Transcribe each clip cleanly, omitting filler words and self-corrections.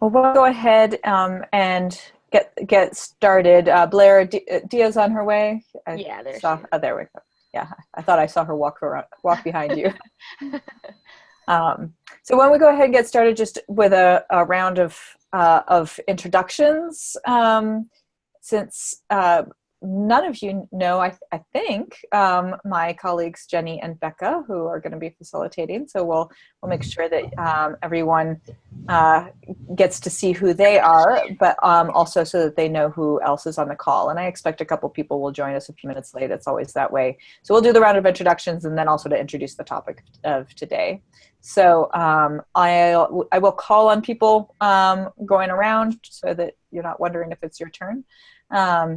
Well, we'll go ahead and get started. Blair, Dia's on her way. I Yeah, there she saw. is. Oh, there we go. Yeah, I thought I saw her walk behind you. So why don't we go ahead and get started just with a round of introductions, since none of you know, I think, my colleagues Jenny and Becca, who are going to be facilitating. So we'll make sure that everyone gets to see who they are, but also so that they know who else is on the call. And I expect a couple people will join us a few minutes late. It's always that way. So we'll do the round of introductions and then also to introduce the topic of today. So I will call on people going around so that you're not wondering if it's your turn.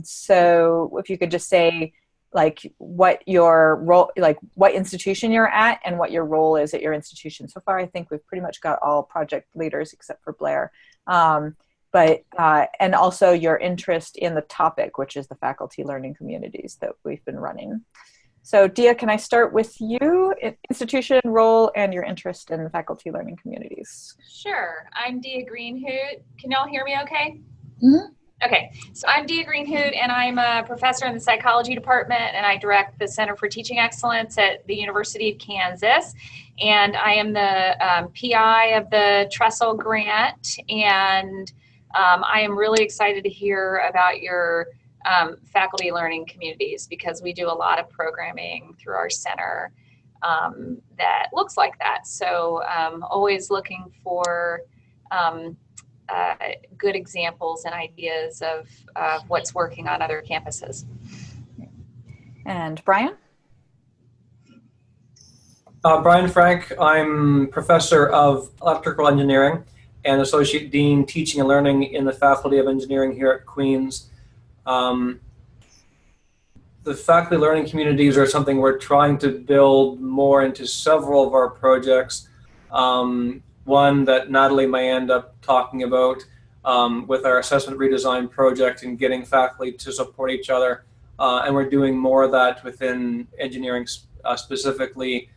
So if you could just say like what your role, like what institution you're at and what your role is at your institution. So far, I think we've pretty much got all project leaders except for Blair. And also your interest in the topic, which is the faculty learning communities that we've been running. So Dia, can I start with you? Institution, role, and your interest in the faculty learning communities. Sure. I'm Dia Greenhoot. Can y'all hear me okay? Mm-hmm. Okay, so I'm Dia Greenhoot, and I'm a professor in the psychology department, and I direct the Center for Teaching Excellence at the University of Kansas. And I am the PI of the TRESTLE grant, and I am really excited to hear about your faculty learning communities, because we do a lot of programming through our center that looks like that. So always looking for good examples and ideas of what's working on other campuses. And Brian? Brian Frank. I'm professor of electrical engineering and associate dean teaching and learning in the Faculty of Engineering here at Queen's. The faculty learning communities are something we're trying to build more into several of our projects. One that Natalie may end up talking about with our assessment redesign project and getting faculty to support each other. And we're doing more of that within engineering specifically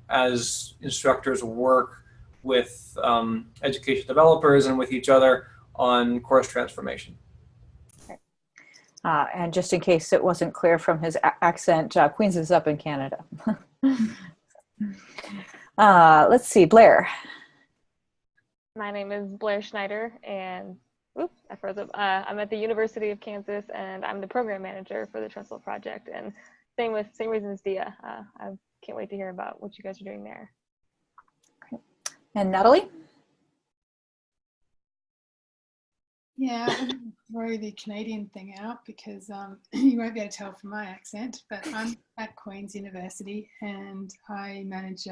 as instructors work with education developers and with each other on course transformation. And just in case it wasn't clear from his accent, Queens is up in Canada. Let's see, Blair. My name is Blair Schneider, and oops, I froze up. I'm at the University of Kansas, and I'm the program manager for the TRESTLE project. And same reason as Dia. I can't wait to hear about what you guys are doing there. And Natalie? Yeah, I'm going to throw the Canadian thing out because you won't be able to tell from my accent, but I'm at Queen's University and I manage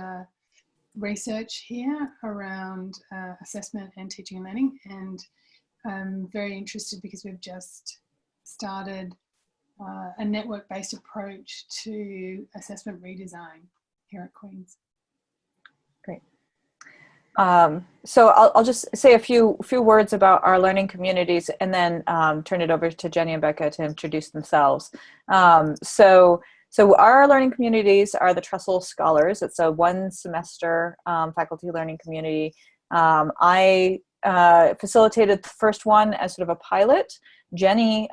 research here around assessment and teaching and learning, and I'm very interested because we've just started a network-based approach to assessment redesign here at Queen's. Great. So I'll just say a few words about our learning communities and then turn it over to Jenny and Becca to introduce themselves. So our learning communities are the TRESTLE Scholars. It's a one-semester faculty learning community. I facilitated the first one as sort of a pilot. Jenny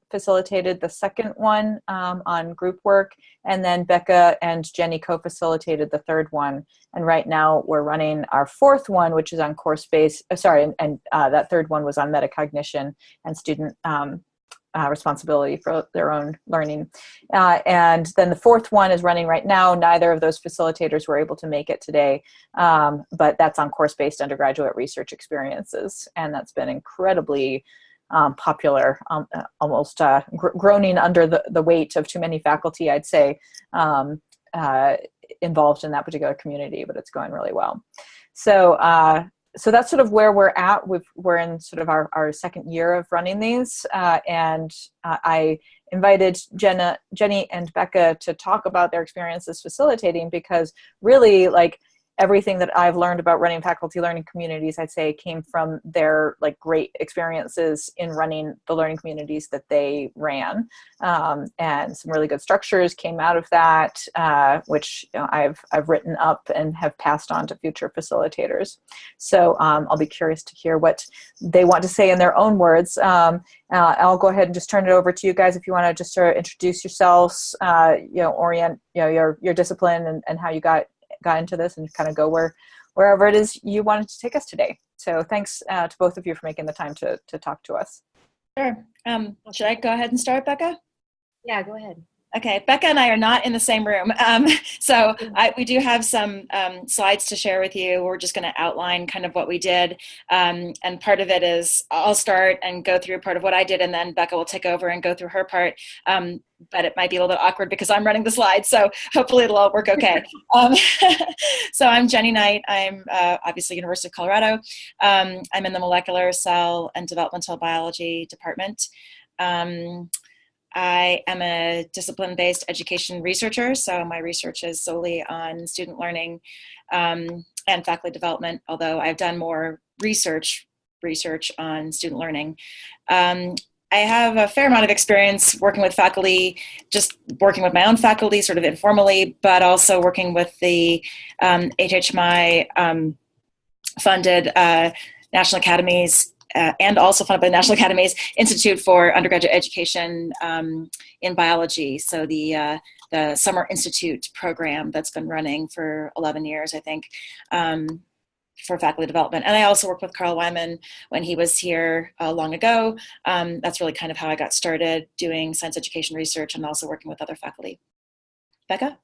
facilitated the second one on group work, and then Becca and Jenny co-facilitated the third one. And right now we're running our fourth one, which is on course-based, and that third one was on metacognition and student responsibility for their own learning. And then the fourth one is running right now. Neither of those facilitators were able to make it today, but that's on course-based undergraduate research experiences. And that's been incredibly popular, almost groaning under the weight of too many faculty, I'd say, involved in that particular community, but it's going really well. So that's sort of where we're at. We're in sort of our second year of running these, and I invited Jenny and Becca to talk about their experiences facilitating, because really, like, everything that I've learned about running faculty learning communities, I'd say came from their like great experiences in running the learning communities that they ran. And some really good structures came out of that, which I've written up and have passed on to future facilitators. So I'll be curious to hear what they want to say in their own words. I'll go ahead and just turn it over to you guys if you want to just sort of introduce yourselves, orient your discipline and how you got into this, and kind of go wherever it is you wanted to take us today. So thanks to both of you for making the time to talk to us. Sure. Should I go ahead and start, Becca? Yeah, go ahead. Okay, Becca and I are not in the same room. We do have some slides to share with you. We're just going to outline kind of what we did. And part of it is I'll start and go through part of what I did, and then Becca will take over and go through her part. But it might be a little bit awkward because I'm running the slides, so hopefully it'll all work okay. So I'm Jenny Knight. I'm obviously University of Colorado. I'm in the Molecular Cell and Developmental Biology department. I am a discipline-based education researcher, so my research is solely on student learning and faculty development, although I've done more research on student learning. I have a fair amount of experience working with faculty, just working with my own faculty sort of informally, but also working with the HHMI funded National Academies and also funded by the National Academies Institute for Undergraduate Education in Biology. So the Summer Institute program that's been running for 11 years, I think, for faculty development. And I also worked with Carl Wyman when he was here long ago. That's really kind of how I got started doing science education research and also working with other faculty. Becca?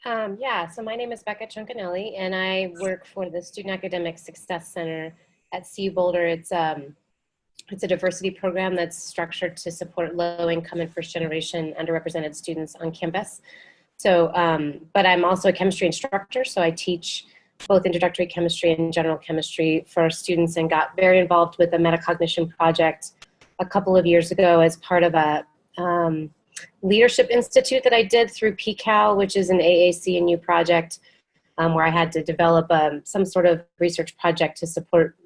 Yeah, so my name is Rebecca Ciancanelli, and I work for the Student Academic Success Center at CU Boulder. It's a diversity program that's structured to support low-income and first-generation underrepresented students on campus. So, but I'm also a chemistry instructor, so I teach both introductory chemistry and general chemistry for our students, and got very involved with the metacognition project a couple of years ago as part of a leadership institute that I did through PCAL, which is an AAC&U project, where I had to develop some sort of research project to support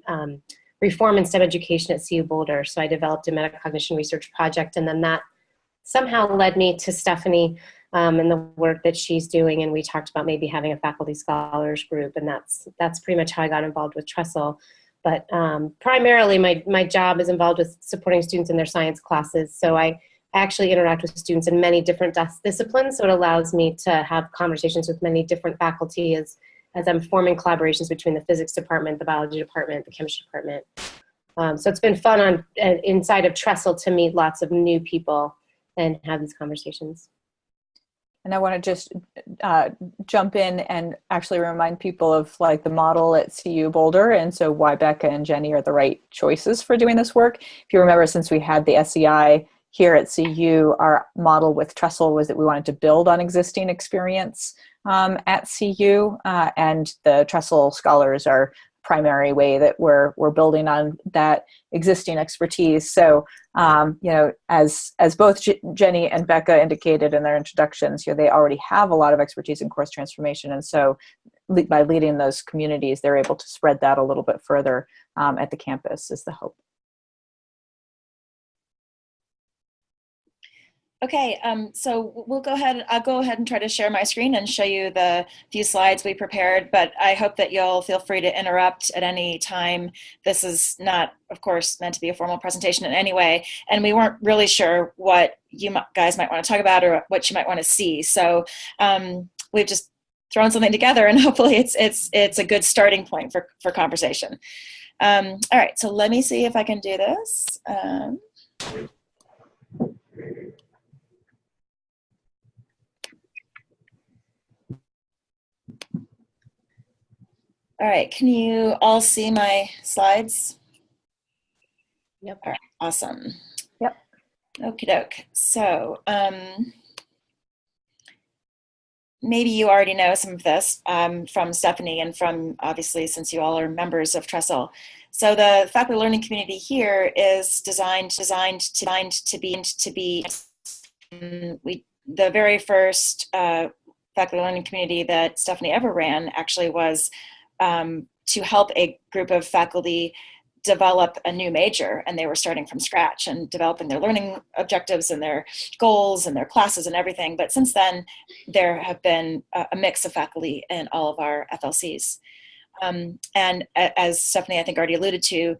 reform in STEM education at CU Boulder. So I developed a metacognition research project, and then that somehow led me to Stephanie and the work that she's doing, and we talked about maybe having a faculty scholars group, and that's pretty much how I got involved with TRESTLE. But primarily my job is involved with supporting students in their science classes, so I actually interact with students in many different disciplines, so it allows me to have conversations with many different faculty as I'm forming collaborations between the physics department, the biology department, the chemistry department. So it's been fun inside of TRESTLE to meet lots of new people and have these conversations. And I want to just jump in and actually remind people of like the model at CU Boulder, and so why Becca and Jenny are the right choices for doing this work. If you remember, since we had the SEI here at CU, our model with TRESTLE was that we wanted to build on existing experience at CU, and the TRESTLE Scholars are primary way that we're building on that existing expertise. So, as both Jenny and Becca indicated in their introductions, they already have a lot of expertise in course transformation, and so by leading those communities, they're able to spread that a little bit further at the campus is the hope. Okay, so I'll go ahead and try to share my screen and show you the few slides we prepared, but I hope that you'll feel free to interrupt at any time. This is not, of course, meant to be a formal presentation in any way, and we weren't really sure what you guys might want to talk about or what you might want to see. So we've just thrown something together, and hopefully it's a good starting point for conversation. All right, so let me see if I can do this. All right, can you all see my slides? Yep. All right, awesome. Yep. Okie doke. So maybe you already know some of this from Stephanie and from, obviously, since you all are members of TRESTLE. So the faculty learning community here is designed to be the very first faculty learning community that Stephanie ever ran actually was to help a group of faculty develop a new major, and they were starting from scratch and developing their learning objectives and their goals and their classes and everything. But since then, there have been a mix of faculty in all of our FLCs. And as Stephanie, I think, already alluded to,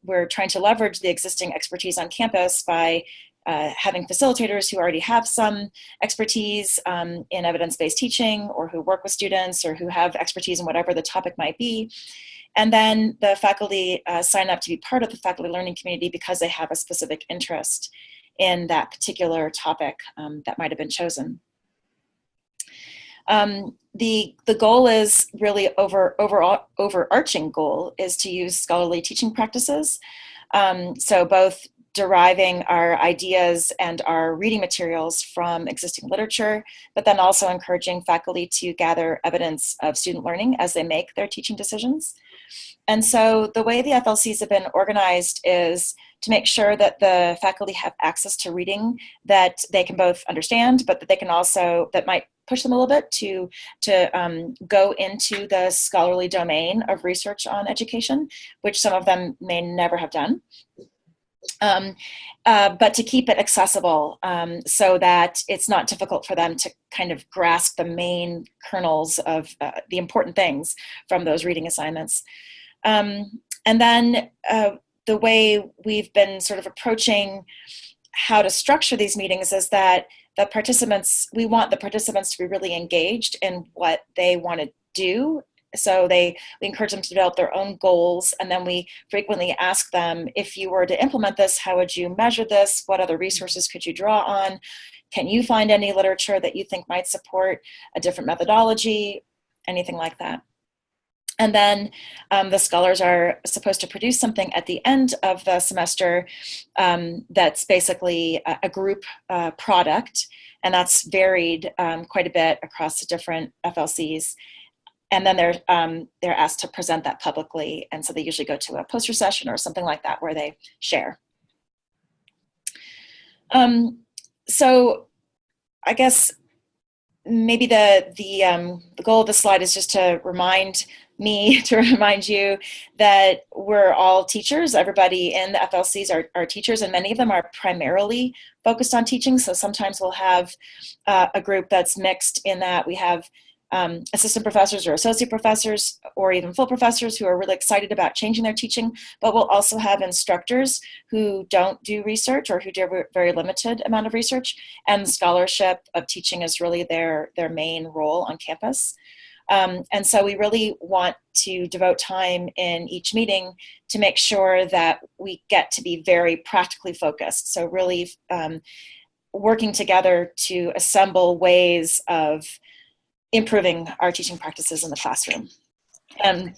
we're trying to leverage the existing expertise on campus by having facilitators who already have some expertise in evidence-based teaching, or who work with students, or who have expertise in whatever the topic might be. And then the faculty sign up to be part of the faculty learning community because they have a specific interest in that particular topic that might have been chosen. The goal is really overarching goal is to use scholarly teaching practices. So both deriving our ideas and our reading materials from existing literature, but then also encouraging faculty to gather evidence of student learning as they make their teaching decisions. And so the way the FLCs have been organized is to make sure that the faculty have access to reading that they can both understand, but that they can also, that might push them a little bit to go into the scholarly domain of research on education, which some of them may never have done. But to keep it accessible so that it's not difficult for them to kind of grasp the main kernels of the important things from those reading assignments. And then the way we've been sort of approaching how to structure these meetings is that the participants, we want the participants to be really engaged in what they want to do. So we encourage them to develop their own goals, and then we frequently ask them, if you were to implement this, how would you measure this? What other resources could you draw on? Can you find any literature that you think might support a different methodology? Anything like that. And then the scholars are supposed to produce something at the end of the semester that's basically a group product, and that's varied quite a bit across the different FLCs. And then they're asked to present that publicly, and so they usually go to a poster session or something like that where they share. So I guess maybe the goal of the slide is just to remind me, to remind you that we're all teachers. Everybody in the FLCs are teachers, and many of them are primarily focused on teaching. So sometimes we'll have a group that's mixed in that we have assistant professors or associate professors or even full professors who are really excited about changing their teaching, but we'll also have instructors who don't do research or who do a very limited amount of research, and scholarship of teaching is really their main role on campus. And so we really want to devote time in each meeting to make sure that we get to be very practically focused. So really working together to assemble ways of improving our teaching practices in the classroom. And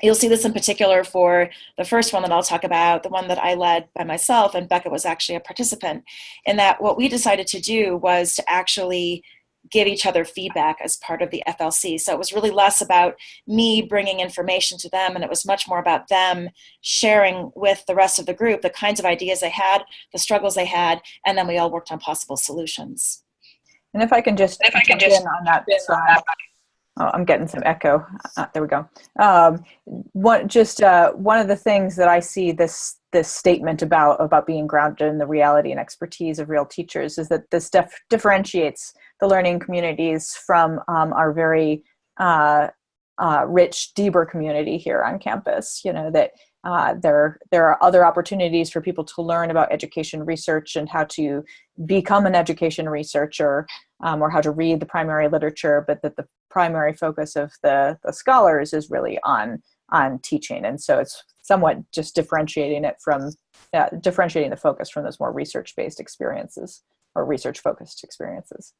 you'll see this in particular for the first one that I'll talk about, the one that I led by myself, and Becca was actually a participant, in that what we decided to do was to actually give each other feedback as part of the FLC. So it was really less about me bringing information to them, and it was much more about them sharing with the rest of the group the kinds of ideas they had, the struggles they had, and then we all worked on possible solutions. And if I can just jump in on that slide. Oh, I'm getting some echo. There we go. One of the things that I see this statement about being grounded in the reality and expertise of real teachers is that this differentiates the learning communities from our very rich Deber community here on campus. You know, that there are other opportunities for people to learn about education research and how to become an education researcher, or how to read the primary literature, but that the primary focus of the scholars is really on teaching. And so it's somewhat just differentiating it from, differentiating the focus from those more research-based experiences or research-focused experiences.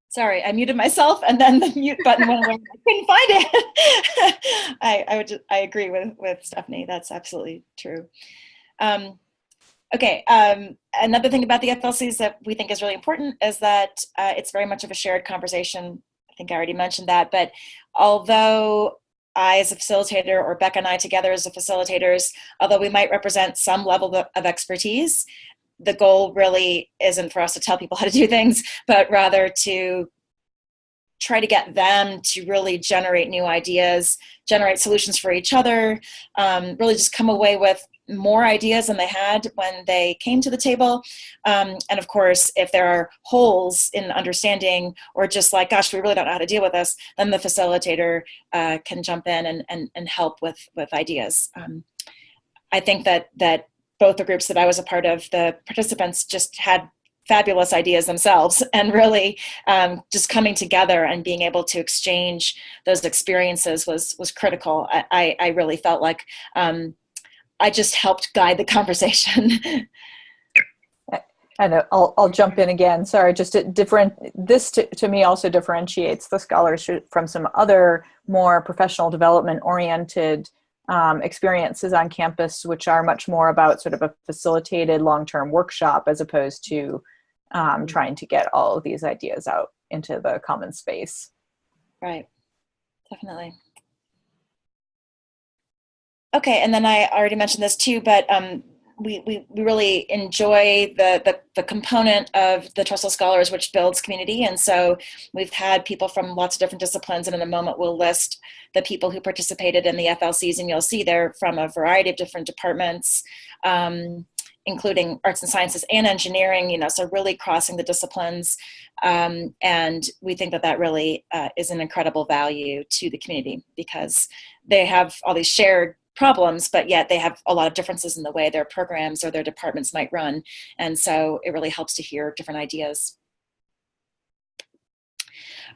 Sorry, I muted myself and then the mute button went away. I couldn't find it. I agree with Stephanie. That's absolutely true. Okay, another thing about the FLCs that we think is really important is that it's very much of a shared conversation. I think I already mentioned that, but although I as a facilitator or Becca and I together as the facilitators, although we might represent some level of expertise, the goal really isn't for us to tell people how to do things, but rather to try to get them to really generate new ideas, generate solutions for each other, really just come away with more ideas than they had when they came to the table. And of course, if there are holes in understanding or just like, gosh, we really don't know how to deal with this, then the facilitator can jump in and help with ideas. I think that both the groups that I was a part of, the participants just had fabulous ideas themselves, and really just coming together and being able to exchange those experiences was critical. I really felt like I just helped guide the conversation. And I'll jump in again. Sorry, just this to me also differentiates the scholars from some other more professional development oriented experiences on campus, which are much more about sort of a facilitated long-term workshop as opposed to trying to get all of these ideas out into the common space. Right, definitely. Okay, and then I already mentioned this too, but we really enjoy the component of the TRESTLE Scholars, which builds community. And so we've had people from lots of different disciplines, and in a moment we'll list the people who participated in the FLCs, and you'll see they're from a variety of different departments, including arts and sciences and engineering, so really crossing the disciplines. And we think that really is an incredible value to the community, because they have all these shared problems, but yet they have a lot of differences in the way their programs or their departments might run. And so it really helps to hear different ideas.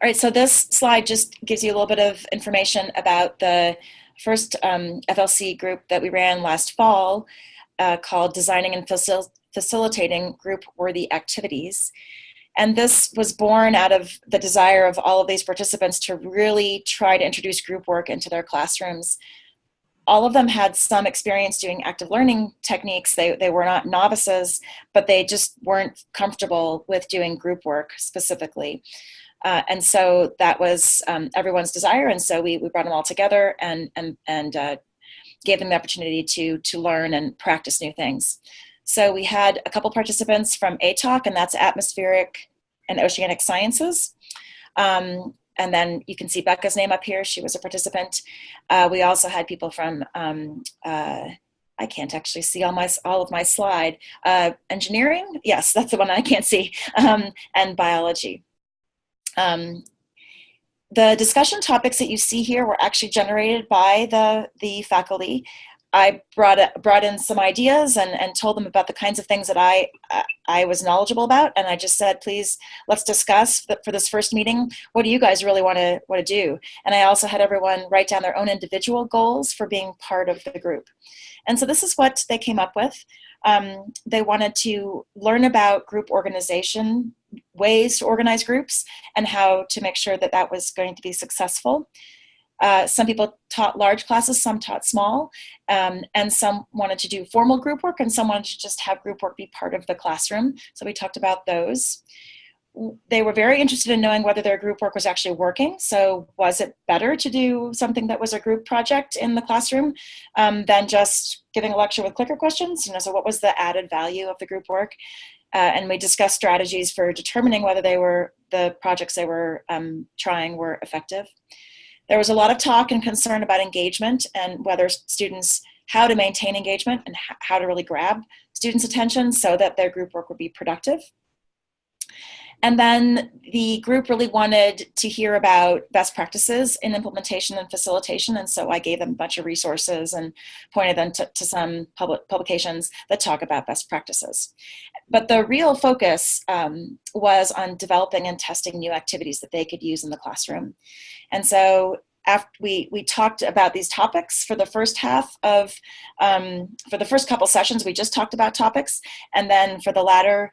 All right, so this slide just gives you a little bit of information about the first FLC group that we ran last fall called Designing and Facilitating Group-Worthy Activities. And this was born out of the desire of all of these participants to really try to introduce group work into their classrooms. All of them had some experience doing active learning techniques. They were not novices, but they just weren't comfortable with doing group work specifically. And so that was everyone's desire. And so we brought them all together and gave them the opportunity to learn and practice new things. So we had a couple participants from ATOC, and that's Atmospheric and Oceanic Sciences. And then you can see Becca's name up here. She was a participant. We also had people from, I can't actually see all of my slide. Engineering, yes, that's the one I can't see, and biology. The discussion topics that you see here were actually generated by the faculty. I brought in some ideas and told them about the kinds of things that I was knowledgeable about, and I just said, please, let's discuss for this first meeting, what do you guys really want to do? And I also had everyone write down their own individual goals for being part of the group. And so this is what they came up with. They wanted to learn about group organization, ways to organize groups, and how to make sure that that was going to be successful. Some people taught large classes, some taught small, and some wanted to do formal group work, and some wanted to just have group work be part of the classroom. So we talked about those. They were very interested in knowing whether their group work was actually working. So was it better to do something that was a group project in the classroom than just giving a lecture with clicker questions? So what was the added value of the group work? And we discussed strategies for determining whether the projects they were trying were effective. There was a lot of talk and concern about engagement and how to maintain engagement and how to really grab students' attention so that their group work would be productive. And then the group really wanted to hear about best practices in implementation and facilitation. And so I gave them a bunch of resources and pointed them to some publications that talk about best practices. But the real focus was on developing and testing new activities that they could use in the classroom. And so after we talked about these topics for the first half of, for the first couple sessions, we just talked about topics. And then for the latter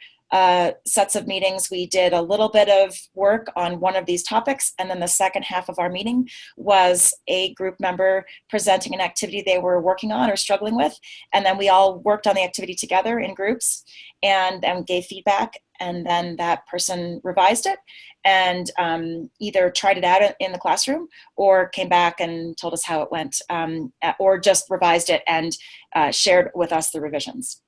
sets of meetings, we did a little bit of work on one of these topics. And then the second half of our meeting was a group member presenting an activity they were working on or struggling with. And then we all worked on the activity together in groups and gave feedback. and then that person revised it and either tried it out in the classroom or came back and told us how it went, or just revised it and shared with us the revisions.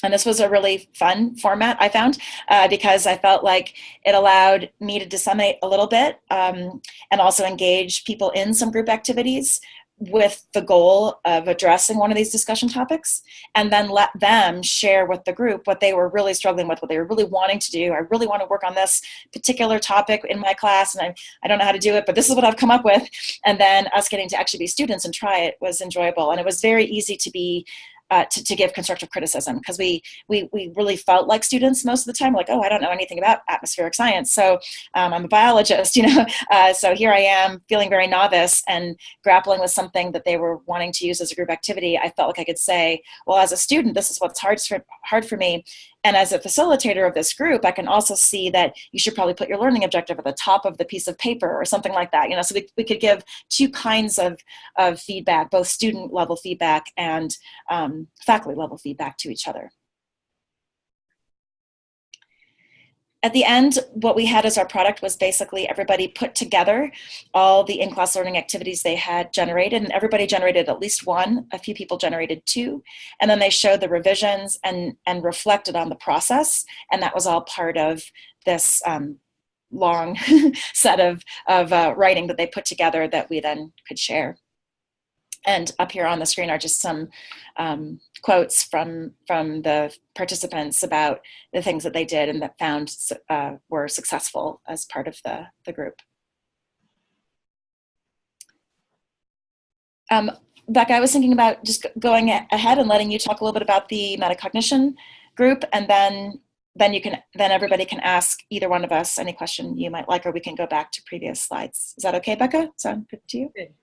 And this was a really fun format, I found, because I felt like it allowed me to disseminate a little bit and also engage people in some group activities with the goal of addressing one of these discussion topics, and then let them share with the group what they were really struggling with, what they were really wanting to do. I really want to work on this particular topic in my class, and I don't know how to do it, but this is what I've come up with. And then us getting to actually be students and try it was enjoyable. And it was very easy to be to give constructive criticism, because we really felt like students most of the time, like, oh, I don't know anything about atmospheric science, so I'm a biologist, so here I am feeling very novice and grappling with something that they were wanting to use as a group activity. I felt like I could say, well, as a student, this is what's hard for me. And as a facilitator of this group, I can also see that you should probably put your learning objective at the top of the piece of paper or something like that. So we could give two kinds of feedback, both student level feedback and faculty level feedback to each other. At the end, what we had as our product was basically everybody put together all the in-class learning activities they had generated, and everybody generated at least one. A few people generated two, and then they showed the revisions and reflected on the process, and that was all part of this long set of writing that they put together that we then could share. And up here on the screen are just some quotes from the participants about the things that they did and that found were successful as part of the group. Becca, I was thinking about just going ahead and letting you talk a little bit about the metacognition group, and then everybody can ask either one of us any question you might like, or we can go back to previous slides. Is that okay, Becca? Sound good to you? Good.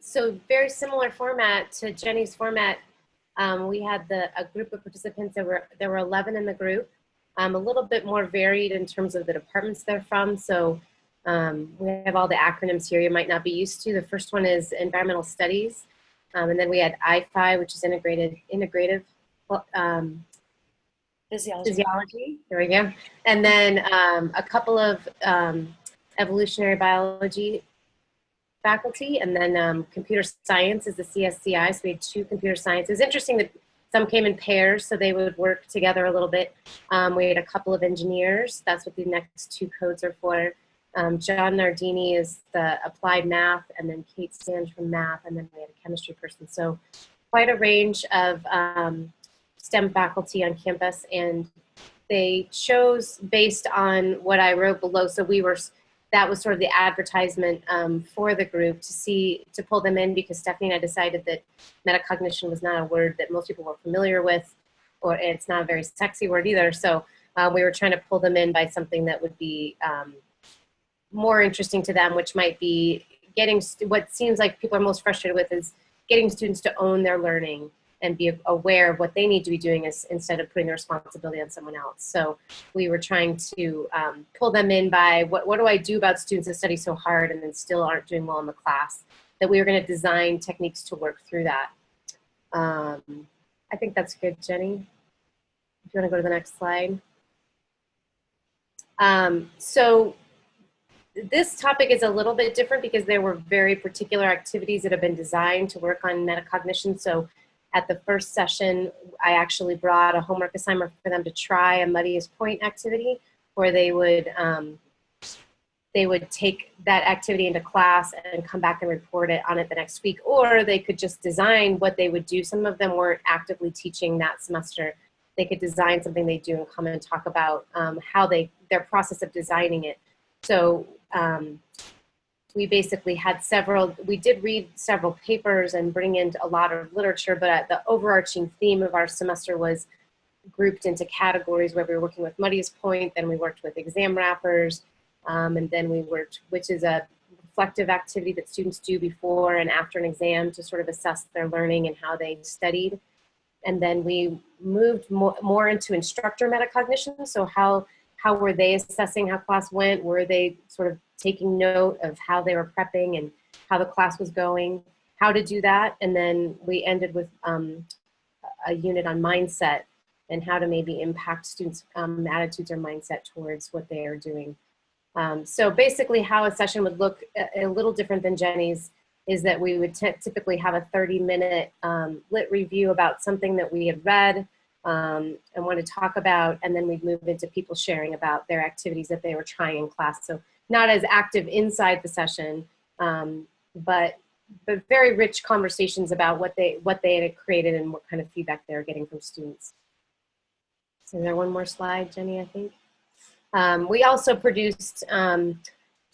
So very similar format to Jenny's format. We had a group of participants. There were 11 in the group, a little bit more varied in terms of the departments they're from. So we have all the acronyms here you might not be used to. The first one is environmental studies. And then we had IFI, which is integrative physiology. There we go. And then a couple of evolutionary biology faculty, and then computer science is the CSCI, so we had two computer science. It was interesting that some came in pairs, so they would work together a little bit. We had a couple of engineers. That's what the next two codes are for. John Nardini is the applied math, and then Kate Stange from math, and then we had a chemistry person. So quite a range of STEM faculty on campus, and they chose based on what I wrote below. So that was sort of the advertisement for the group to pull them in, because Stephanie and I decided that metacognition was not a word that most people were familiar with, or it's not a very sexy word either. So we were trying to pull them in by something that would be more interesting to them, which might be getting what seems like people are most frustrated with is getting students to own their learning and be aware of what they need to be doing instead of putting the responsibility on someone else. So we were trying to pull them in by what do I do about students that study so hard and then still aren't doing well in the class, that we were going to design techniques to work through that. I think that's good, Jenny. If you want to go to the next slide. So this topic is a little bit different because there were very particular activities that have been designed to work on metacognition. So at the first session, I actually brought a homework assignment for them to try a Muddy as Point activity, where they would take that activity into class and come back and report on it the next week, or they could just design what they would do. Some of them weren't actively teaching that semester. They could design something they do and come and talk about their process of designing it. So we basically had we did read several papers and bring in a lot of literature, but the overarching theme of our semester was grouped into categories where we were working with Muddy as Point, then we worked with exam wrappers, and then we worked, which is a reflective activity that students do before and after an exam to sort of assess their learning and how they studied. And then we moved more into instructor metacognition. So how were they assessing how class went? Were they sort of taking note of how they were prepping and how the class was going, how to do that? And then we ended with a unit on mindset and how to maybe impact students' attitudes or mindset towards what they are doing. So basically how a session would look a little different than Jenny's is that we would typically have a 30-minute lit review about something that we had read and want to talk about, and then we'd move into people sharing about their activities that they were trying in class. So not as active inside the session, but very rich conversations about what they had created and what kind of feedback they were getting from students. So is there one more slide, Jenny, I think? We also produced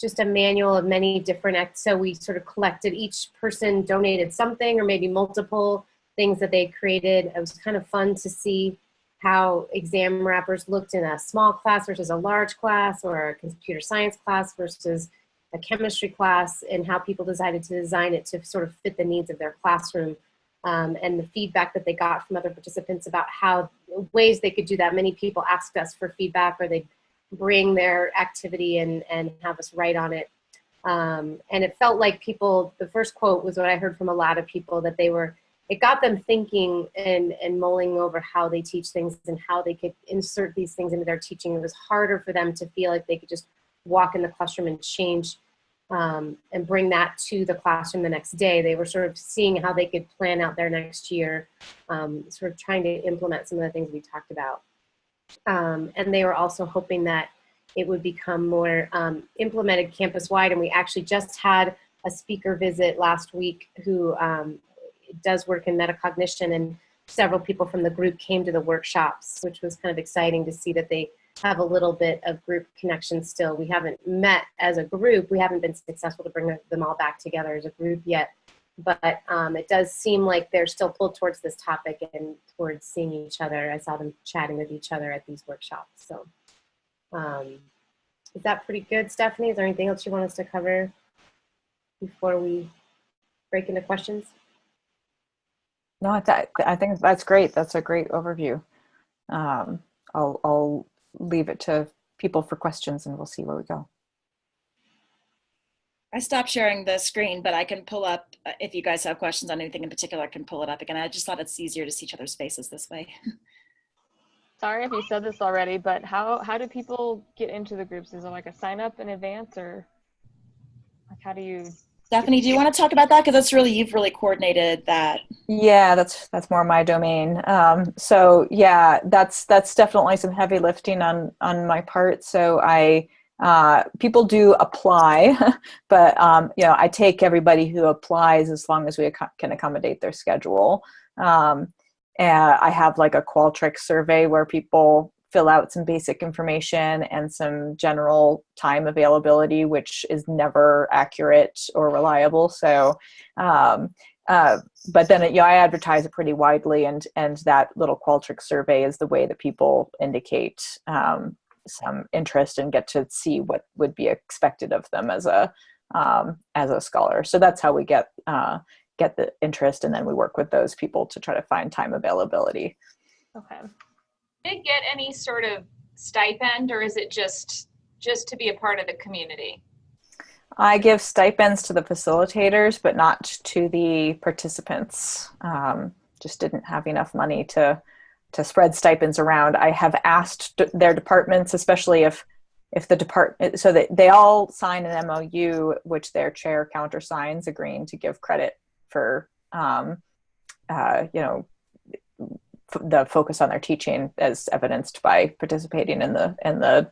just a manual of many different so we sort of collected, each person donated something or maybe multiple things that they created. It was kind of fun to see how exam wrappers looked in a small class versus a large class, or a computer science class versus a chemistry class, and how people decided to design it to sort of fit the needs of their classroom, and the feedback that they got from other participants about how ways they could do that. Many people asked us for feedback, or they bring their activity and have us write on it. And it felt like people, the first quote was what I heard from a lot of people, that it got them thinking and mulling over how they teach things and how they could insert these things into their teaching. It was harder for them to feel like they could just walk in the classroom and change and bring that to the classroom the next day. They were sort of seeing how they could plan out their next year, sort of trying to implement some of the things we talked about. And they were also hoping that it would become more implemented campus-wide. And we actually just had a speaker visit last week who does work in metacognition, and several people from the group came to the workshops, which was kind of exciting to see that they have a little bit of group connection still. We haven't met as a group. We haven't been successful to bring them all back together as a group yet. But it does seem like they're still pulled towards this topic and towards seeing each other. I saw them chatting with each other at these workshops. So is that pretty good, Stephanie? Is there anything else you want us to cover before we break into questions? No, I think that's great. That's a great overview. I'll leave it to people for questions, and we'll see where we go. I stopped sharing the screen, but I can pull up, if you guys have questions on anything in particular, I can pull it up again. I just thought it's easier to see each other's faces this way. Sorry if you said this already, but how do people get into the groups? Is it like a sign up in advance, or like how do you? Stephanie, do you want to talk about that? Because that's really, you've really coordinated that. Yeah, that's more my domain. So yeah, that's definitely some heavy lifting on my part. So people do apply, but I take everybody who applies as long as we can accommodate their schedule. And I have like a Qualtrics survey where people fill out some basic information and some general time availability, which is never accurate or reliable. So, but then I advertise it pretty widely, and that little Qualtrics survey is the way that people indicate some interest and get to see what would be expected of them as a scholar. So that's how we get the interest, and then we work with those people to try to find time availability. Okay. Did it get any sort of stipend, or is it just to be a part of the community? I give stipends to the facilitators, but not to the participants. Just didn't have enough money to spread stipends around. I have asked their departments, especially if the department, so that they all sign an MOU, which their chair countersigns, agreeing to give credit for, the focus on their teaching, as evidenced by participating in the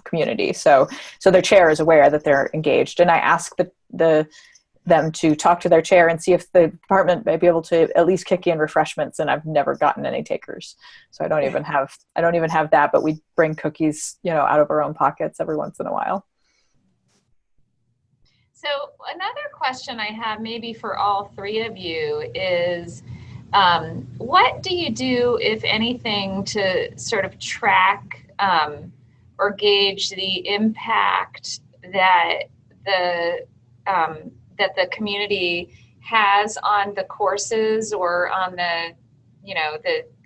community. So their chair is aware that they're engaged, and I ask them to talk to their chair and see if the department may be able to at least kick in refreshments, and I've never gotten any takers. So I don't even have that, but we bring cookies, out of our own pockets every once in a while. So another question I have, maybe for all three of you, is what do you do, if anything, to sort of track or gauge the impact that the community has on the courses or on the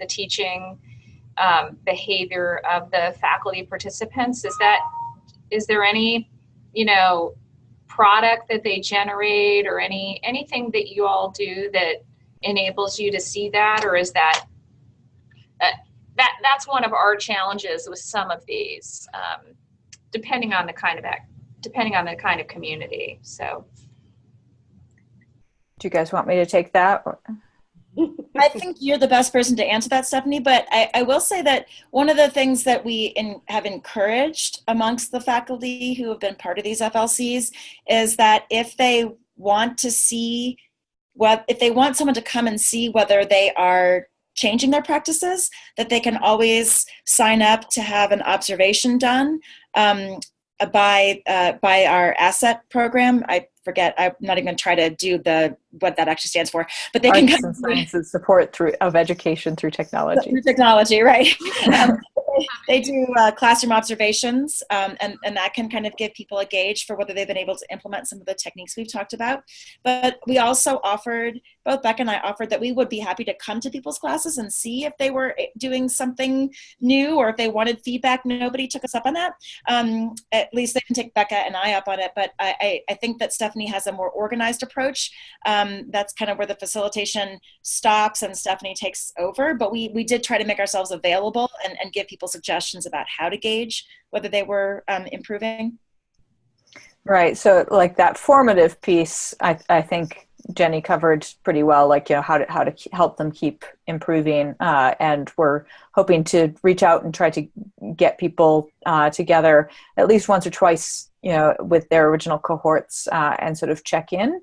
teaching behavior of the faculty participants? Is there any product that they generate, or anything that you all do that enables you to see that, or is that that's one of our challenges with some of these, depending on the kind of community. So, do you guys want me to take that? I think you're the best person to answer that, Stephanie, but I will say that one of the things that we have encouraged amongst the faculty who have been part of these FLCs is that if they want to see, if they want someone to come and see whether they are changing their practices, that they can always sign up to have an observation done by our asset program. I forget, I'm not even going to try to do what that actually stands for, but they Arts can and Sciences Support of Education through Technology. Through technology, right. They do classroom observations, and that can kind of give people a gauge for whether they've been able to implement some of the techniques we've talked about. But we also offered, both Becca and I offered, that we would be happy to come to people's classes and see if they were doing something new or if they wanted feedback. Nobody took us up on that. At least they didn't take Becca and I up on it, but I think that Stephanie has a more organized approach. That's kind of where the facilitation stops and Stephanie takes over, but we did try to make ourselves available and give people suggestions about how to gauge whether they were improving. Right. So like that formative piece, I think Jenny covered pretty well, like, you know, how to help them keep improving. And we're hoping to reach out and try to get people together at least once or twice, you know, with their original cohorts and sort of check in.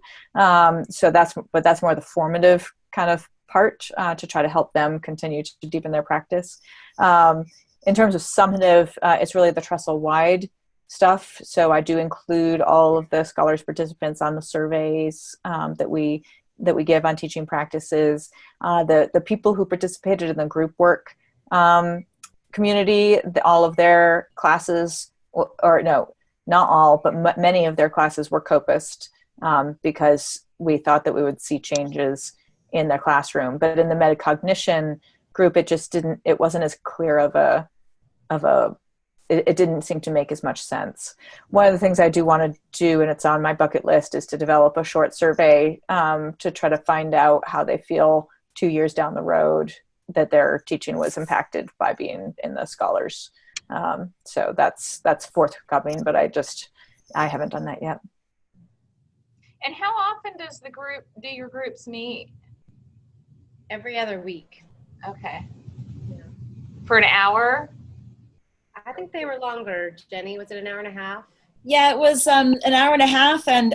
So that's more the formative kind of part to try to help them continue to deepen their practice. In terms of summative, it's really the TRESTLE-wide stuff. So I do include all of the scholars participants on the surveys that we give on teaching practices. The people who participated in the group work community, all of their classes, or no, not all, but many of their classes were COPUSed because we thought that we would see changes in their classroom. But in the metacognition group, it wasn't as clear it didn't seem to make as much sense. One of the things I do want to do, and it's on my bucket list, is to develop a short survey to try to find out how they feel 2 years down the road that their teaching was impacted by being in the scholars. So that's forthcoming, but I haven't done that yet. And how often do your groups meet? Every other week. Okay. Yeah. For an hour? I think they were longer. Jenny, was it an hour and a half? Yeah, it was an hour and a half, and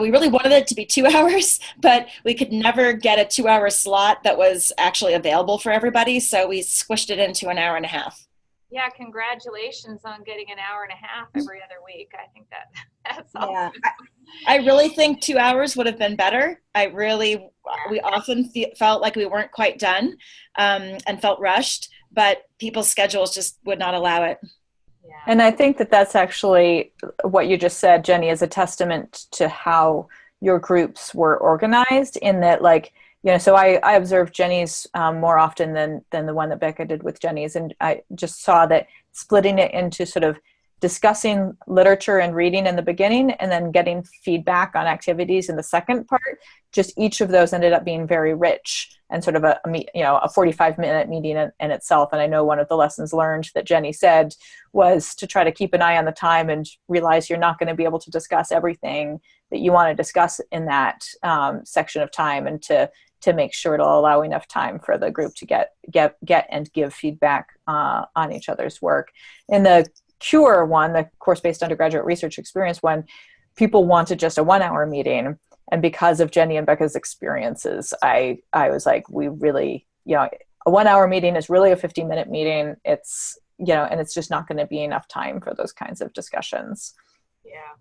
we really wanted it to be 2 hours, but we could never get a 2-hour slot that was actually available for everybody, so we squished it into an hour and a half. Yeah, congratulations on getting an hour and a half every other week. I think that's awesome. Yeah, I really think 2 hours would have been better. We often felt like we weren't quite done and felt rushed, but people's schedules just would not allow it. Yeah. And I think that's actually what you just said, Jenny, is a testament to how your groups were organized, in that, like, you know, so I observed Jenny's more often than the one that Becca did with Jenny's, and I just saw that splitting it into sort of discussing literature and reading in the beginning and then getting feedback on activities in the second part, just each of those ended up being very rich and sort of a 45-minute meeting in itself. And I know one of the lessons learned that Jenny said was to try to keep an eye on the time and realize you're not going to be able to discuss everything that you want to discuss in that section of time, and to make sure it'll allow enough time for the group to get and give feedback on each other's work. In the CURE one, the course-based undergraduate research experience one, people wanted just a 1-hour meeting. And because of Jenny and Becca's experiences, I was like, we really, you know, a 1-hour meeting is really a 50-minute meeting. It's, you know, and it's just not going to be enough time for those kinds of discussions. Yeah.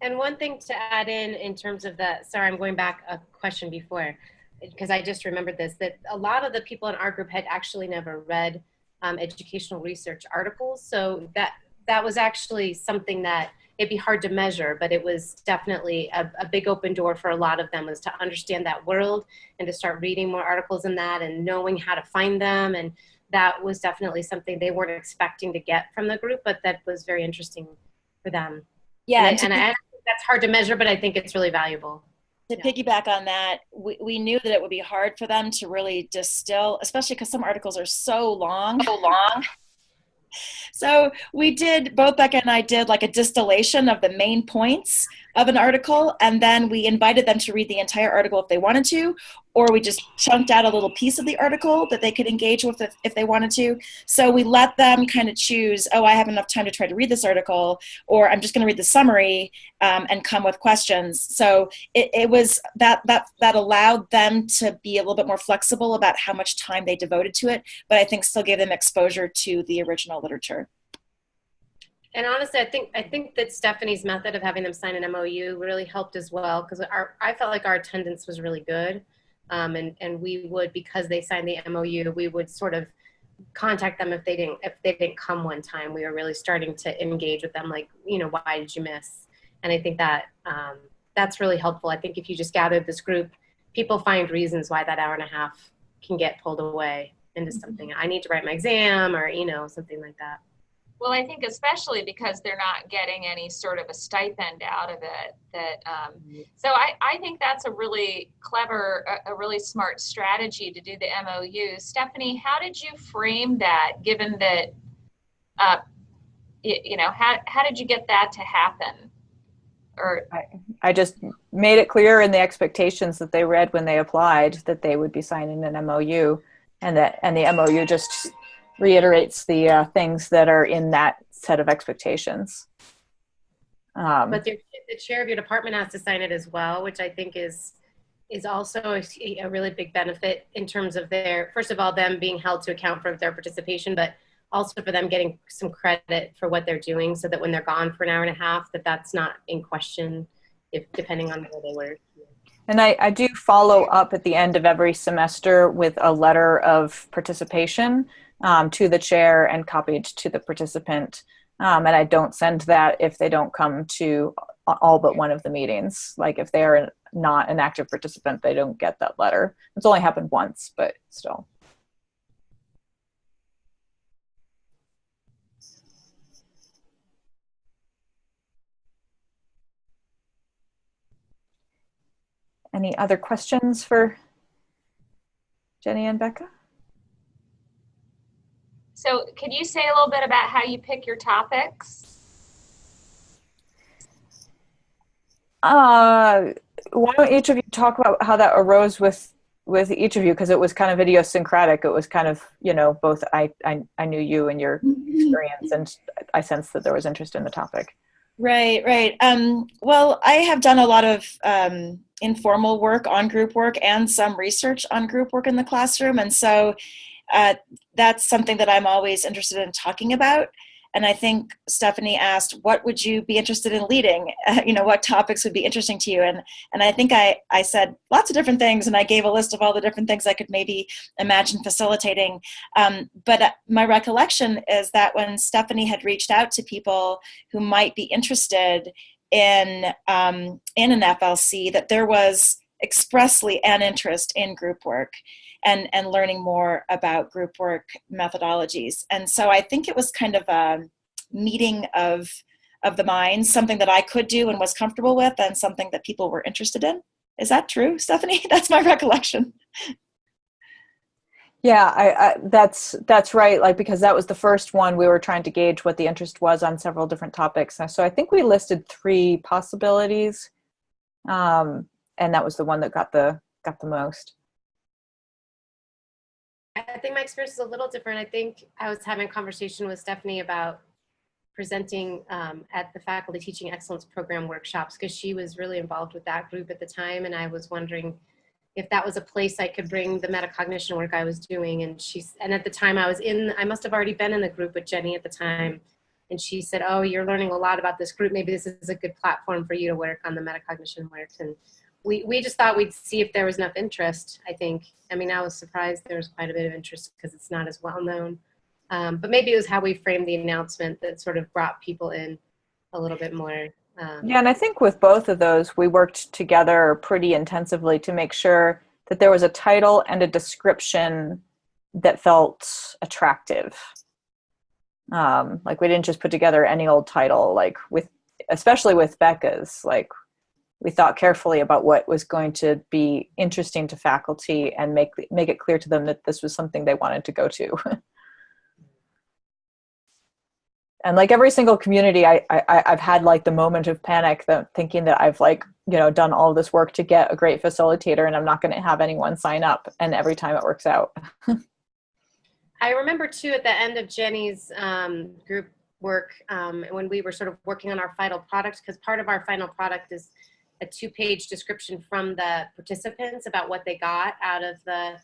And one thing to add in terms of that, sorry, I'm going back a question before, because I just remembered this, that a lot of the people in our group had actually never read educational research articles. So that was actually something that it'd be hard to measure, but it was definitely a big open door for a lot of them, was to understand that world and to start reading more articles in that and knowing how to find them. And that was definitely something they weren't expecting to get from the group, but that was very interesting for them. Yeah. And I think that's hard to measure, but I think it's really valuable. to piggyback on that, we knew that it would be hard for them to really distill, especially because some articles are so long. So both Becca and I did like a distillation of the main points of an article, and then we invited them to read the entire article if they wanted to, or we just chunked out a little piece of the article that they could engage with if they wanted to. So we let them kind of choose, oh, I have enough time to try to read this article, or I'm just going to read the summary and come with questions. So it was that allowed them to be a little bit more flexible about how much time they devoted to it, but I think still gave them exposure to the original literature. And honestly, I think that Stephanie's method of having them sign an MOU really helped as well, because I felt like our attendance was really good. And we would, because they signed the MOU, we would sort of contact them if they didn't come one time. We were really starting to engage with them, like, you know, why did you miss? And I think that that's really helpful. I think if you just gathered this group, people find reasons why that hour and a half can get pulled away into something. I need to write my exam, or, you know, something like that. Well, I think especially because they're not getting any sort of a stipend out of it. So I think that's a really clever, a really smart strategy to do the MOU. Stephanie, how did you frame that, given that, you know, how did you get that to happen? Or I just made it clear in the expectations that they read when they applied that they would be signing an MOU, and the MOU just reiterates the things that are in that set of expectations. But the chair of your department has to sign it as well, which I think is also a really big benefit in terms of first of all, them being held to account for their participation, but also for them getting some credit for what they're doing, so that when they're gone for an hour and a half, that's not in question, depending on where they were. And I do follow up at the end of every semester with a letter of participation to the chair and copied to the participant. And I don't send that if they don't come to all but one of the meetings. Like if they are not an active participant, they don't get that letter. It's only happened once, but still. Any other questions for Jenny and Becca? So can you say a little bit about how you pick your topics? Why don't each of you talk about how that arose with each of you, because it was kind of idiosyncratic. It was kind of, you know, both I knew you and your experience, and I sensed that there was interest in the topic. Right. Well, I have done a lot of informal work on group work and some research on group work in the classroom. And so that's something that I'm always interested in talking about. And I think Stephanie asked, what would you be interested in leading? You know, what topics would be interesting to you? And I think I said lots of different things, and I gave a list of all the different things I could maybe imagine facilitating. But my recollection is that when Stephanie had reached out to people who might be interested in an FLC, that there was expressly an interest in group work and learning more about group work methodologies. And so I think it was kind of a meeting of the minds, something that I could do and was comfortable with, and something that people were interested in. Is that true, Stephanie? That's my recollection. Yeah, that's right. Like, because that was the first one, we were trying to gauge what the interest was on several different topics. So I think we listed 3 possibilities, and that was the one that got the most. I think my experience is a little different. I think I was having a conversation with Stephanie about presenting at the Faculty Teaching Excellence Program workshops, because she was really involved with that group at the time, and I was wondering if that was a place I could bring the metacognition work I was doing. And at the time I must have already been in the group with Jenny at the time, and she said, oh, you're learning a lot about this group, maybe this is a good platform for you to work on the metacognition work. And we just thought we'd see if there was enough interest, I think. I mean, I was surprised there was quite a bit of interest because it's not as well known. But maybe it was how we framed the announcement that sort of brought people in a little bit more. Yeah, and I think with both of those, we worked together pretty intensively to make sure that there was a title and a description that felt attractive. Like, we didn't just put together any old title, like especially with Becca's, like, we thought carefully about what was going to be interesting to faculty and make it clear to them that this was something they wanted to go to. And like every single community, I've had like the moment of panic, thinking that I've like, done all this work to get a great facilitator and I'm not going to have anyone sign up. And every time it works out. I remember too, at the end of Jenny's group work, when we were sort of working on our final product, because part of our final product is a 2-page description from the participants about what they got out of the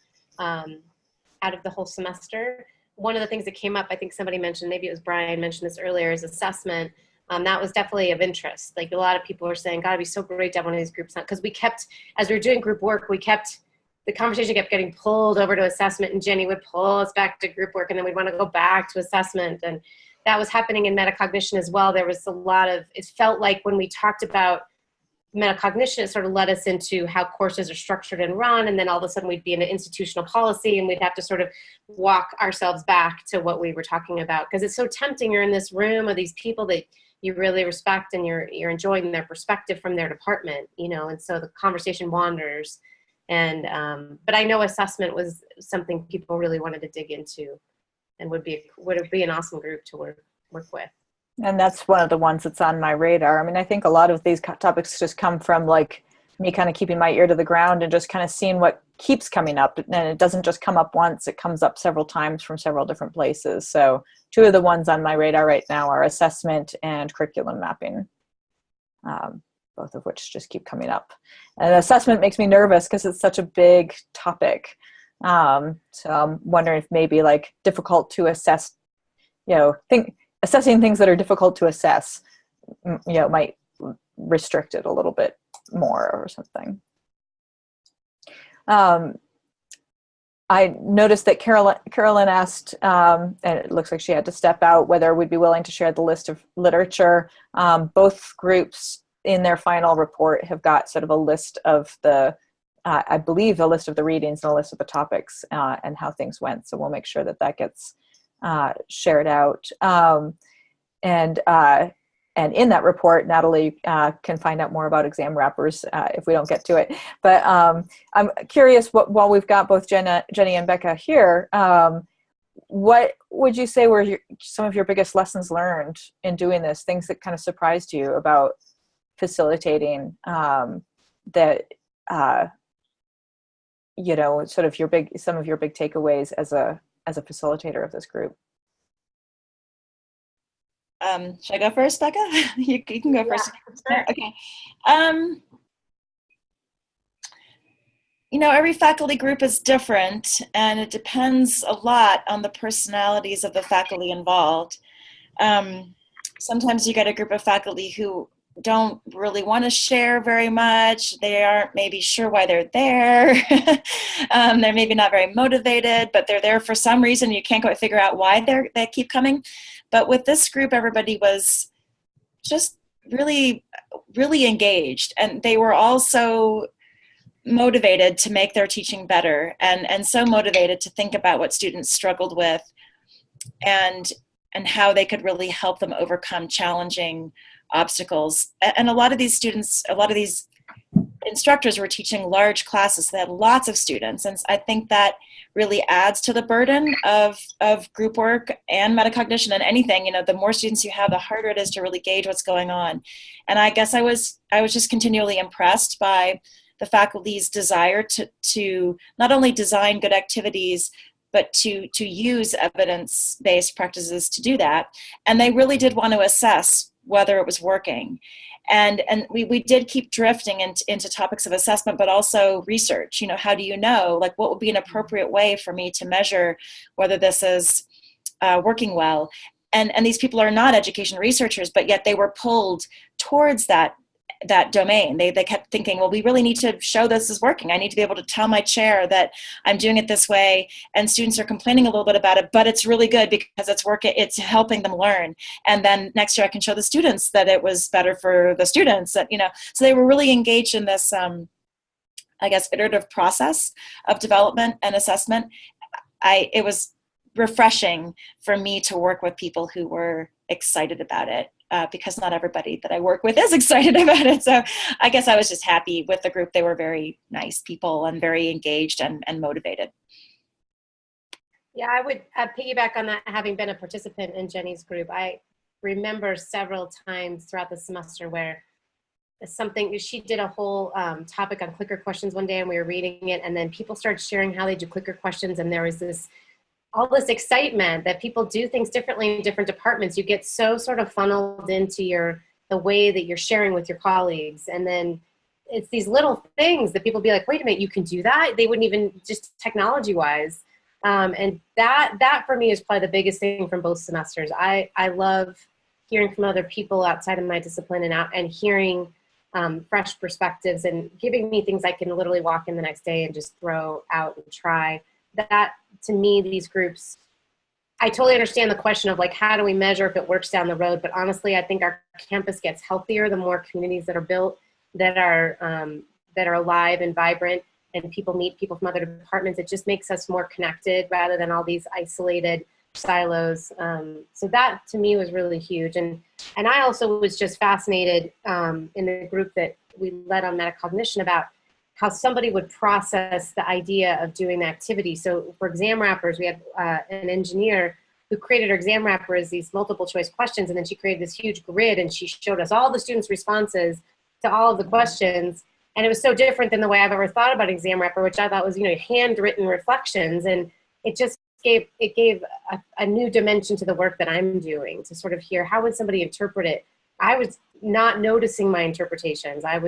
whole semester. One of the things that came up, I think somebody mentioned, maybe it was Brian mentioned this earlier, is assessment. That was definitely of interest. Like a lot of people were saying, God, it'd be so great to have one of these groups, because we kept, as we were doing group work, the conversation kept getting pulled over to assessment, and Jenny would pull us back to group work, and then we'd want to go back to assessment. And that was happening in metacognition as well. There was a lot of, it felt like when we talked about metacognition, it sort of led us into how courses are structured and run, and then all of a sudden we'd be in an institutional policy and we'd have to sort of walk ourselves back to what we were talking about, because it's so tempting. You're in this room of these people that you really respect and you're enjoying their perspective from their department, and so the conversation wanders. And but I know assessment was something people really wanted to dig into, and would be an awesome group to work with. And that's one of the ones that's on my radar. I mean, I think a lot of these topics just come from like me kind of keeping my ear to the ground and just kind of seeing what keeps coming up. And it doesn't just come up once, it comes up several times from several different places. So 2 of the ones on my radar right now are assessment and curriculum mapping, both of which just keep coming up. And assessment makes me nervous because it's such a big topic. So I'm wondering if maybe like difficult to assess, assessing things that are difficult to assess, might restrict it a little bit more or something. I noticed that Carolyn asked, and it looks like she had to step out, whether we'd be willing to share the list of literature. Both groups in their final report have got sort of a list of I believe a list of the readings and a list of the topics and how things went. So we'll make sure that gets shared out. And in that report, Natalie can find out more about exam wrappers if we don't get to it. But I'm curious, while we've got both Jenny and Becca here, what would you say were some of your biggest lessons learned in doing this, things that kind of surprised you about facilitating that, sort of some of your big takeaways as a facilitator of this group? Should I go first, Becca? You can go first. Sure. Okay. Every faculty group is different, and it depends a lot on the personalities of the faculty involved. Sometimes you get a group of faculty who don't really want to share very much. They aren't maybe sure why they're there. They're maybe not very motivated, but they're there for some reason. You can't quite figure out why they keep coming. But with this group, everybody was just really, really engaged, and they were also motivated to make their teaching better, and so motivated to think about what students struggled with and how they could really help them overcome challenging obstacles. And a lot of these instructors were teaching large classes that had lots of students, and I think that really adds to the burden of group work and metacognition and anything. The more students you have, the harder it is to really gauge what's going on. And I guess I was just continually impressed by the faculty's desire to not only design good activities, but to use evidence-based practices to do that. And they really did want to assess whether it was working. And we did keep drifting into topics of assessment, but also research. How do you know, like, what would be an appropriate way for me to measure whether this is working well? And these people are not education researchers, but yet they were pulled towards that domain. They kept thinking, well, we really need to show this is working. I need to be able to tell my chair that I'm doing it this way, and students are complaining a little bit about it, but it's really good because it's working. It's helping them learn. And then next year I can show the students that it was better for the students. So they were really engaged in this, iterative process of development and assessment. It was refreshing for me to work with people who were excited about it because not everybody that I work with is excited about it. So I guess I was just happy with the group. They were very nice people and very engaged and motivated. Yeah, I would piggyback on that, having been a participant in Jenny's group. I remember several times throughout the semester where she did a whole topic on clicker questions one day, and we were reading it, and then people started sharing how they do clicker questions, and there was all this excitement that people do things differently in different departments. You get so sort of funneled into the way that you're sharing with your colleagues, and then it's these little things that people be like, wait a minute, you can do that? They wouldn't even, just technology-wise. And that for me is probably the biggest thing from both semesters. I love hearing from other people outside of my discipline and hearing fresh perspectives and giving me things I can literally walk in the next day and just throw out and try. That, to me, these groups, I totally understand the question of like, how do we measure if it works down the road? But honestly, I think our campus gets healthier the more communities that are built, that are alive and vibrant, and people meet people from other departments. It just makes us more connected rather than all these isolated silos. So that to me was really huge. And I also was just fascinated in the group that we led on metacognition about how somebody would process the idea of doing the activity. So for exam wrappers, we had an engineer who created her exam wrapper as these multiple choice questions, and then she created this huge grid and she showed us all the students' responses to all of the questions. And it was so different than the way I've ever thought about exam wrapper, which I thought was, handwritten reflections. And it just gave a new dimension to the work that I'm doing, to sort of hear how would somebody interpret it. I was not noticing my interpretations. I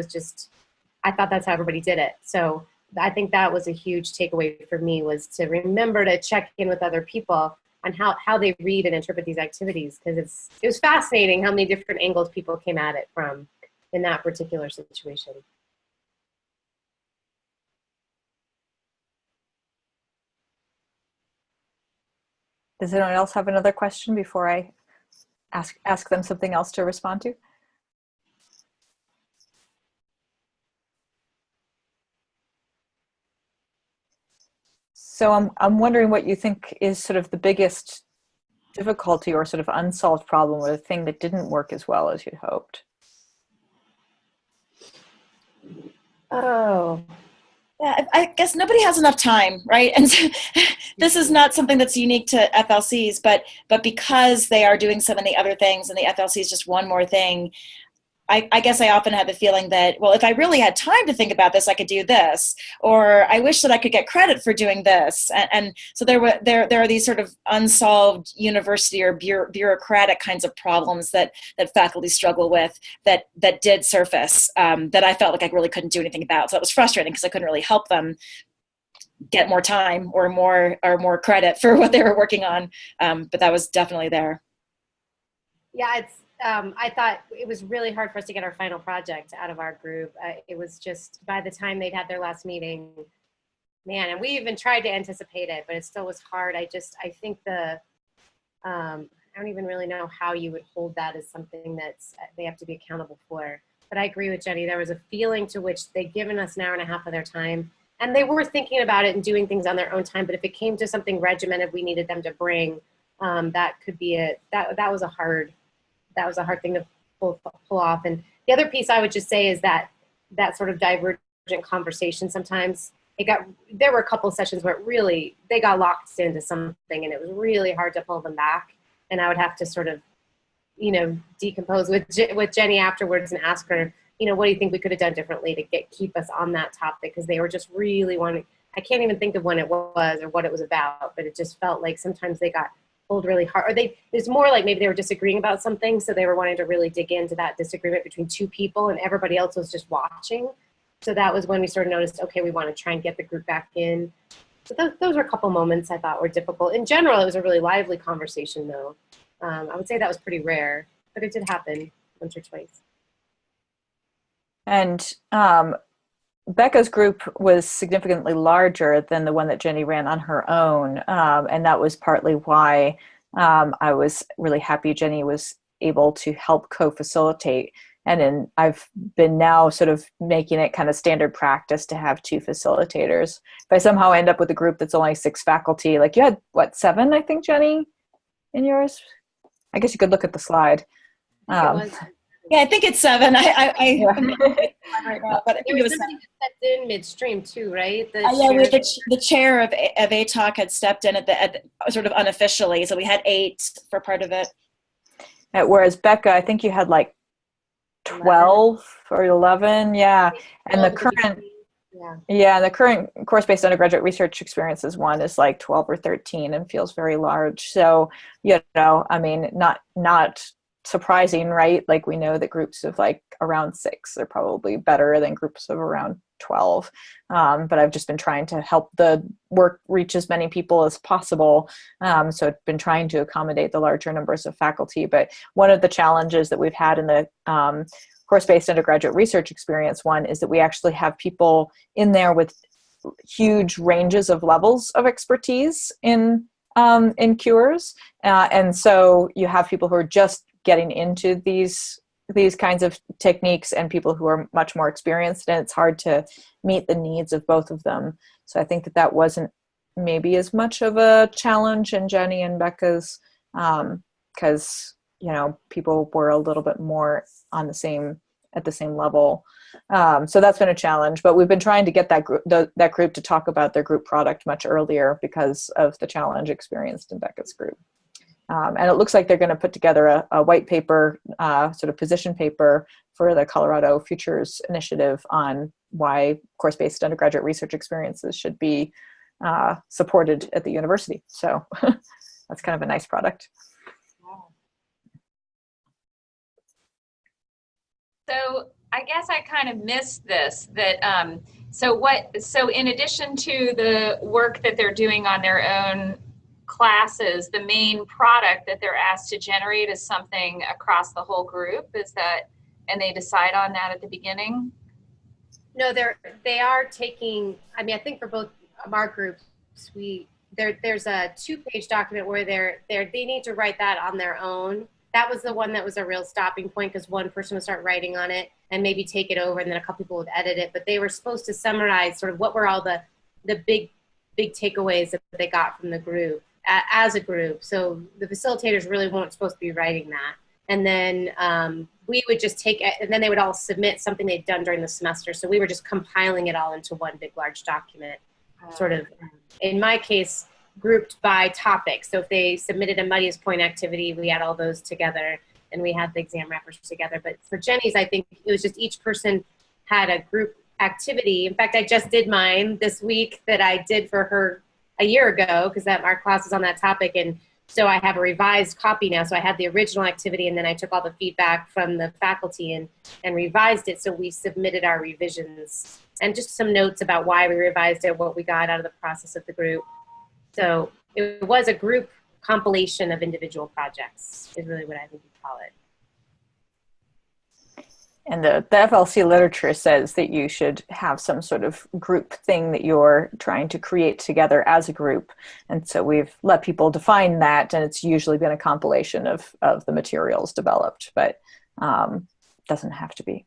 thought that's how everybody did it. So I think that was a huge takeaway for me, was to remember to check in with other people on how they read and interpret these activities, because it was fascinating how many different angles people came at it from in that particular situation. Does anyone else have another question before I ask them something else to respond to? So I'm wondering what you think is sort of the biggest difficulty or sort of unsolved problem, or the thing that didn't work as well as you'd hoped. Oh, yeah, I guess nobody has enough time, right? And so, this is not something that's unique to FLCs, but because they are doing so many other things and the FLC is just one more thing, I guess I often have the feeling that, well, if I really had time to think about this, I could do this, or I wish that I could get credit for doing this. And so there are these sort of unsolved university or bureaucratic kinds of problems that faculty struggle with that did surface, that I felt like I really couldn't do anything about. So that was frustrating because I couldn't really help them get more time or more credit for what they were working on. But that was definitely there. Yeah, I thought it was really hard for us to get our final project out of our group. It was just, by the time they'd had their last meeting, man, and we even tried to anticipate it, but it still was hard. I think I don't even really know how you would hold that as something they have to be accountable for. But I agree with Jenny. There was a feeling to which they'd given us an hour and a half of their time, and they were thinking about it and doing things on their own time. But if it came to something regimented we needed them to bring, that could be it. That was a hard thing to pull off. And the other piece I would just say is that sort of divergent conversation sometimes, there were a couple of sessions where they got locked into something and it was really hard to pull them back. And I would have to sort of, decompose with Jenny afterwards and ask her, what do you think we could have done differently to keep us on that topic? Because they were just really wanting, I can't even think of when it was or what it was about, but it just felt like sometimes they got pulled really hard, or it's more like maybe they were disagreeing about something, so they were wanting to really dig into that disagreement between two people and everybody else was just watching. So that was when we sort of noticed, okay, we want to try and get the group back in. So those were a couple moments I thought were difficult. In general, it was a really lively conversation though. I would say that was pretty rare, but it did happen once or twice. And Becca's group was significantly larger than the one that Jenny ran on her own. And that was partly why I was really happy Jenny was able to help co-facilitate. And then I've been now sort of making it kind of standard practice to have two facilitators. If I somehow end up with a group that's only 6 faculty, like you had, 7, I think, Jenny, in yours? I guess you could look at the slide. Yeah, I think it's 7. Yeah. Right now, but I think There it was was 7. somebody who stepped in midstream too, right? The chair of ATOC had stepped in at sort of unofficially, so we had 8 for part of it. Whereas Becca, I think you had like 12 or 11, yeah. And the current, the current course-based undergraduate research experiences one is like 12 or 13 and feels very large. So, I mean, not surprising, right? Like we know that groups of like around 6 are probably better than groups of around 12. But I've just been trying to help the work reach as many people as possible. So I've been trying to accommodate the larger numbers of faculty. But one of the challenges that we've had in the course-based undergraduate research experience one is that we actually have people in there with huge ranges of levels of expertise in cures. And so you have people who are just getting into these kinds of techniques and people who are much more experienced, and it's hard to meet the needs of both of them. So I think that wasn't maybe as much of a challenge in Jenny and Becca's, because people were a little bit more at the same level. So that's been a challenge, but we've been trying to get that group to talk about their group product much earlier because of the challenge experienced in Becca's group. And it looks like they're going to put together a white paper, sort of position paper for the Colorado Futures Initiative on why course-based undergraduate research experiences should be supported at the university. So that's kind of a nice product. So I guess I kind of missed this, so in addition to the work that they're doing on their own classes, the main product that they're asked to generate is something across the whole group, and they decide on that at the beginning? No, they are taking, I mean, I think for both of our groups, there's a 2-page document where they need to write that on their own. That was the one that was a real stopping point, because one person would start writing on it and maybe take it over, and then a couple people would edit it. But they were supposed to summarize sort of what were all the big takeaways that they got from the group as a group. So the facilitators really weren't supposed to be writing that. And then we would just take it, and then they would all submit something they'd done during the semester. So we were just compiling it all into one big, large document, sort of, in my case, grouped by topic. So if they submitted a Muddiest Point activity, we had all those together, and we had the exam wrappers together. But for Jenny's, I think it was just each person had a group activity. In fact, I just did mine this week that I did for her a year ago, because our class was on that topic. And so I have a revised copy now. So I had the original activity, and then I took all the feedback from the faculty and revised it. So we submitted our revisions and just some notes about why we revised it, what we got out of the process of the group. So it was a group compilation of individual projects, is really what I think you call it. And the FLC literature says that you should have some sort of group thing that you're trying to create together as a group. And so we've let people define that, and it's usually been a compilation of the materials developed, but doesn't have to be.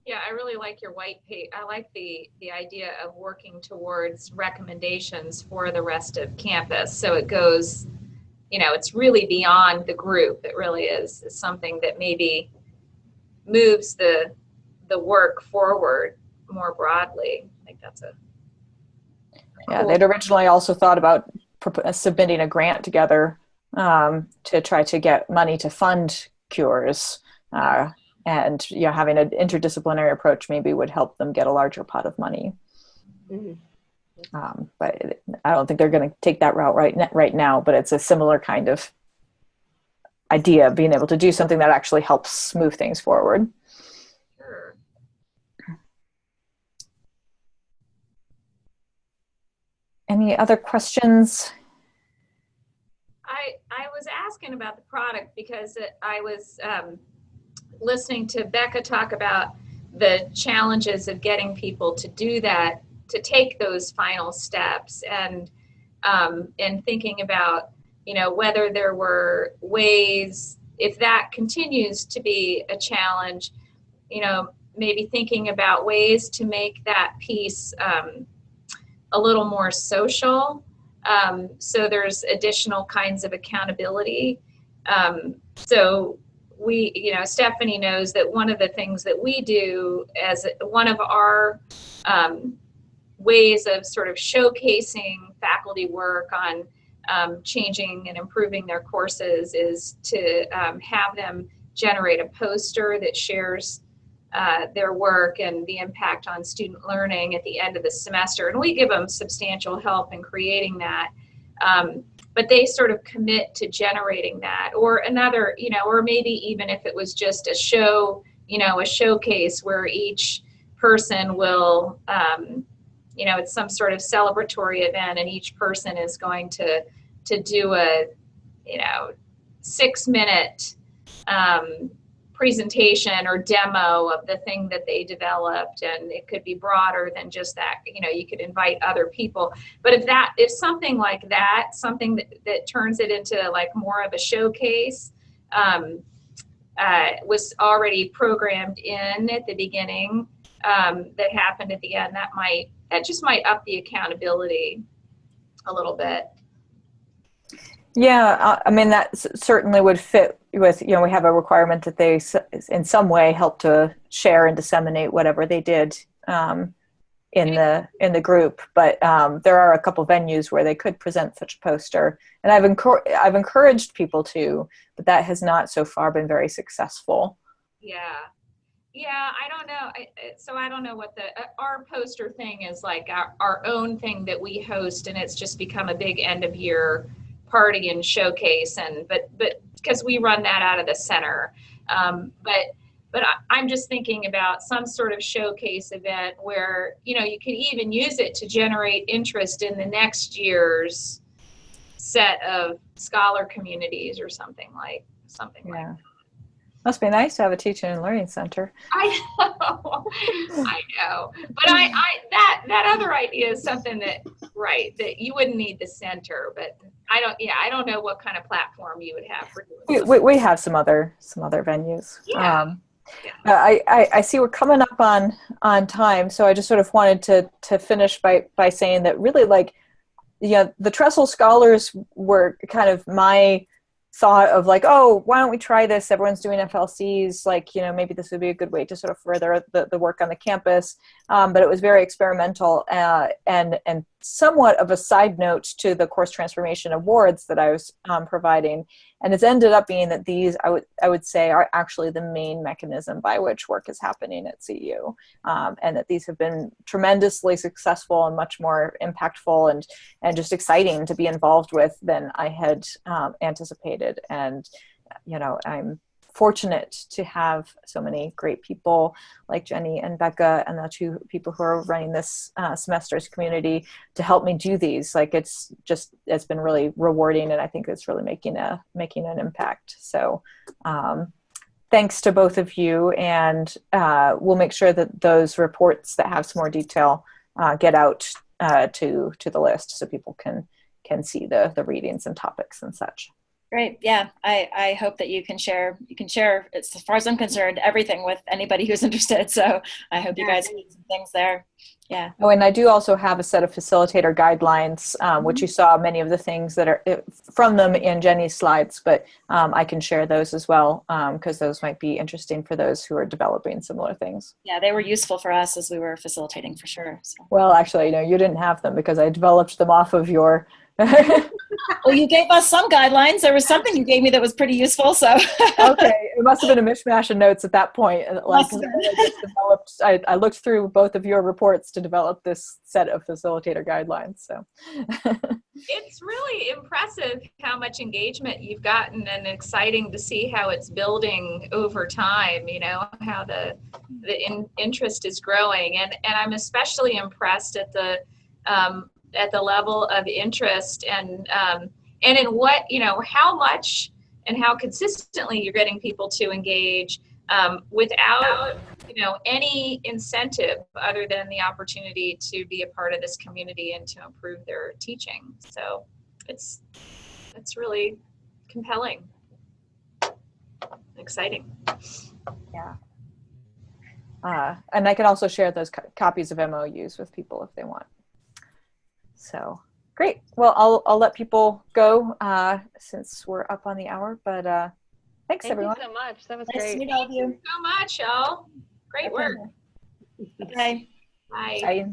Yeah, I really like your white paper. I like the idea of working towards recommendations for the rest of campus. So it goes, it's really beyond the group. It really is something that maybe moves the work forward more broadly. I think that's yeah, they'd originally also thought about submitting a grant together to try to get money to fund cures. And having an interdisciplinary approach maybe would help them get a larger pot of money. Mm-hmm. But I don't think they're going to take that route right now, but it's a similar kind of idea, being able to do something that actually helps move things forward. Sure. Any other questions? I was asking about the product because I was listening to Becca talk about the challenges of getting people to do that, to take those final steps, and thinking about, whether there were ways, if that continues to be a challenge, maybe thinking about ways to make that piece a little more social. So there's additional kinds of accountability. So Stephanie knows that one of the things that we do as one of our ways of sort of showcasing faculty work on changing and improving their courses is to have them generate a poster that shares their work and the impact on student learning at the end of the semester. And we give them substantial help in creating that. But they sort of commit to generating that, or another, or maybe even if it was just a show, a showcase where each person will, it's some sort of celebratory event, and each person is going to do a, 6-minute presentation or demo of the thing that they developed. And it could be broader than just that. You could invite other people. But if something like that, something that turns it into like more of a showcase, was already programmed in at the beginning, that happened at the end, that just might up the accountability a little bit. Yeah, I mean, that certainly would fit with, we have a requirement that they in some way help to share and disseminate whatever they did in the group. But there are a couple venues where they could present such a poster, and I've encouraged people to, but that has not so far been very successful. Yeah, I don't know. So I don't know what our poster thing is, like our own thing that we host, and it's just become a big end of year party and showcase, but because we run that out of the center, but I'm just thinking about some sort of showcase event where you can even use it to generate interest in the next year's set of scholar communities or something like that. Must be nice to have a teaching and learning center. I know, but that other idea is something that you wouldn't need the center, but I don't know what kind of platform you would have for doing that. We have some other venues. Yeah. I see we're coming up on time, so I just sort of wanted to finish by saying that really, the TRESTLE Scholars were kind of my thought of like, oh, why don't we try this? Everyone's doing FLCs, maybe this would be a good way to sort of further the work on the campus. But it was very experimental and somewhat of a side note to the course transformation awards that I was providing. And it's ended up being that these, I would say, are actually the main mechanism by which work is happening at CU. And that these have been tremendously successful and much more impactful and just exciting to be involved with than I had anticipated. And, I'm fortunate to have so many great people like Jenny and Becca and the two people who are running this semester's community to help me do these. It's been really rewarding, and I think it's really making an impact. So thanks to both of you, and we'll make sure that those reports that have some more detail get out to the list so people can see the readings and topics and such. Great. Yeah. I hope that you can share, as far as I'm concerned, everything with anybody who's interested. So I hope you guys see some things there. Yeah. Oh, and I do also have a set of facilitator guidelines, which you saw many of the things that are from them in Jenny's slides, but I can share those as well, because those might be interesting for those who are developing similar things. Yeah, they were useful for us as we were facilitating, for sure. So. Well, actually, you didn't have them because I developed them off of your... Well, you gave us some guidelines. There was something you gave me that was pretty useful. So okay, it must have been a mishmash of notes at that point. I looked through both of your reports to develop this set of facilitator guidelines. So it's really impressive how much engagement you've gotten, and exciting to see how it's building over time. How the interest is growing, and I'm especially impressed at the level of interest and in what, how much and how consistently you're getting people to engage without, any incentive other than the opportunity to be a part of this community and to improve their teaching. So it's really compelling, exciting. Yeah. And I can also share those copies of MOUs with people if they want. So great. Well, I'll let people go since we're up on the hour. But Thanks, Thank everyone. you so much. That was Nice to great. meet all of you. So much, y'all. Great work. Bye. Bye. Bye.